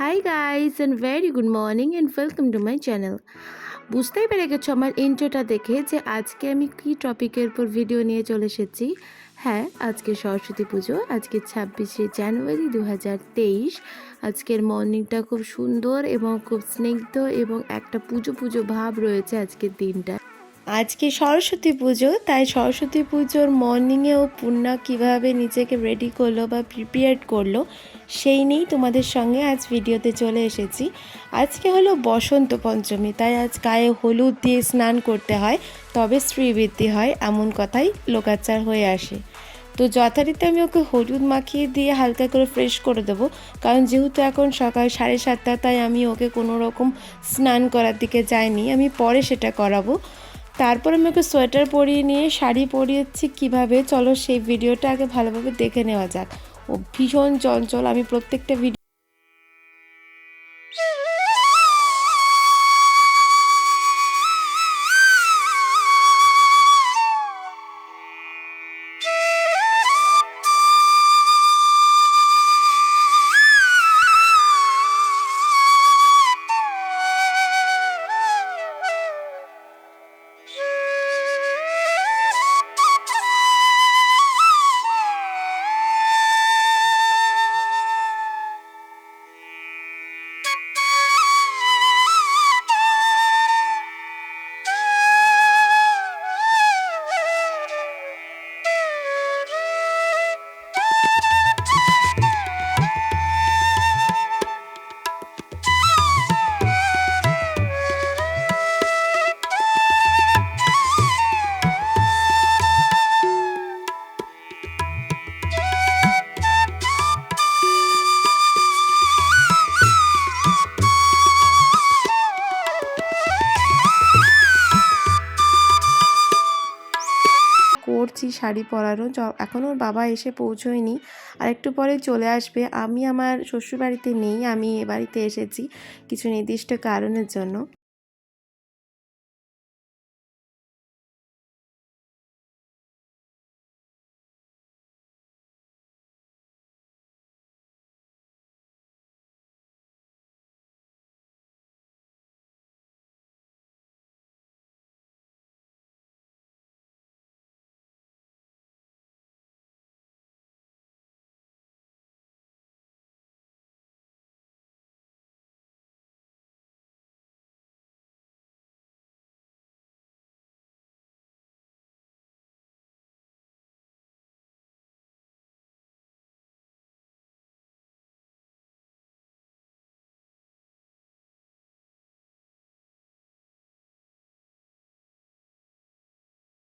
Hi guys and very good morning and welcome to my channel. বুঝতেই পেরে গেছো আমার ইন্ট্রোটা দেখে যে আজকে আমি কি টপিকের উপর ভিডিও নিয়ে চলে এসেছি। হ্যাঁ, আজকে সরস্বতী পুজো, আজকে 26শে জানুয়ারি 2023। আজকের মর্নিংটা খুব সুন্দর এবং খুব স্নিগ্ধ এবং একটা পুজো পুজো ভাব রয়েছে আজকের দিনটা। আজকে সরস্বতী পুজো, তাই সরস্বতী পুজোর মর্নিংয়েও পূর্ণা কীভাবে নিজেকে রেডি করলো বা প্রিপেয়ার করলো সেই নিয়েই তোমাদের সঙ্গে আজ ভিডিওতে চলে এসেছি। আজকে হলো বসন্ত পঞ্চমী, তাই আজ গায়ে হলুদ দিয়ে স্নান করতে হয়, তবে শ্রীবৃদ্ধি হয়, এমন কথাই লোকাচার হয়ে আসে। তো যথারীতি আমি ওকে হলুদ মাখিয়ে দিয়ে হালকা করে ফ্রেশ করে দেবো, কারণ যেহেতু এখন সকাল 7:30, তাই আমি ওকে কোনো রকম স্নান করার দিকে যাইনি, আমি পরে সেটা করাবো। তারপর আমি ওকে সোয়েটার পরিয়ে নিয়ে শাড়ি পরিয়েছি কীভাবে, চলো সেই ভিডিওটা আগে ভালোভাবে দেখে নেওয়া যাক। ও ভীষণ চঞ্চল, আমি প্রত্যেকটা ভিডিও করছি শাড়ি পরানো। এখনও ওর বাবা এসে পৌঁছোয়নি, আর একটু পরে চলে আসবে। আমি আমার শ্বশুরবাড়িতে নেই, আমি এ বাড়িতে এসেছি কিছু নির্দিষ্ট কারণের জন্য।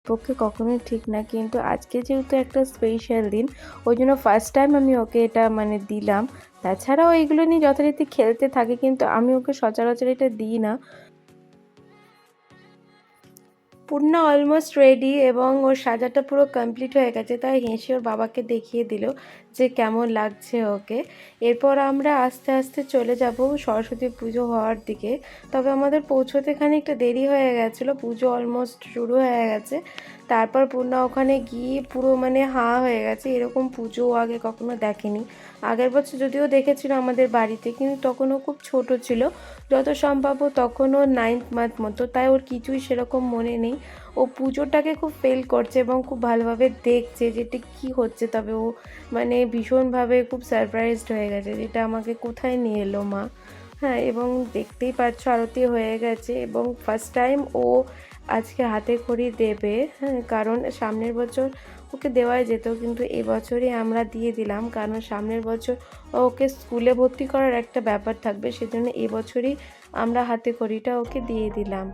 পক্ষে কখনোই ঠিক না, কিন্তু আজকে যেহেতু একটা স্পেশাল দিন, ওই জন্য ফার্স্ট টাইম আমি ওকে এটা দিলাম। তাছাড়াও এইগুলো নিয়ে যথারীতি খেলতে থাকে, কিন্তু আমি ওকে সচরাচর এটা দিই না। পূর্ণা অলমোস্ট রেডি এবং ওর সাজাটা পুরো কমপ্লিট হয়ে গেছে, তাই হেসে ওর বাবাকে দেখিয়ে দিল যে কেমন লাগছে ওকে। এরপর আমরা আস্তে আস্তে চলে যাব সরস্বতী পুজো হওয়ার দিকে। তবে আমাদের পৌঁছতে খানিকটা দেরি হয়ে গেছিলো, পুজো অলমোস্ট শুরু হয়ে গেছে। তারপর পূর্ণা ওখানে গিয়ে পুরো হাঁ হয়ে গেছে, এরকম পুজো আগে কখনো দেখেনি। আগের বছর যদিও দেখেছিল আমাদের বাড়িতে, কিন্তু তখনও খুব ছোট ছিল, যত সম্ভব তখনও 9th মান্থ মতো, তাই ওর কিছুই সেরকম মনে নেই। ও পুজোটাকে খুব ফিল করছে এবং খুব ভালোভাবে দেখছে যেটা কি হচ্ছে, তবে ও ভীষণভাবে খুব সারপ্রাইজড হয়ে গেছে যেটা আমাকে কোথায় নিয়ে এলো মা। হ্যাঁ, এবং দেখতেই পাচ্ছ আরতি হয়ে গেছে এবং ফার্স্ট টাইম ও আজকে হাতে খড়ি দেবে। হ্যাঁ, কারণ সামনের বছর ওকে দেওয়াই যেত, কিন্তু এবছরই আমরা দিয়ে দিলাম, কারণ সামনের বছর ওকে স্কুলে ভর্তি করার একটা ব্যাপার থাকবে, সেজন্য এবছরই আমরা হাতে খড়িটা ওকে দিয়ে দিলাম।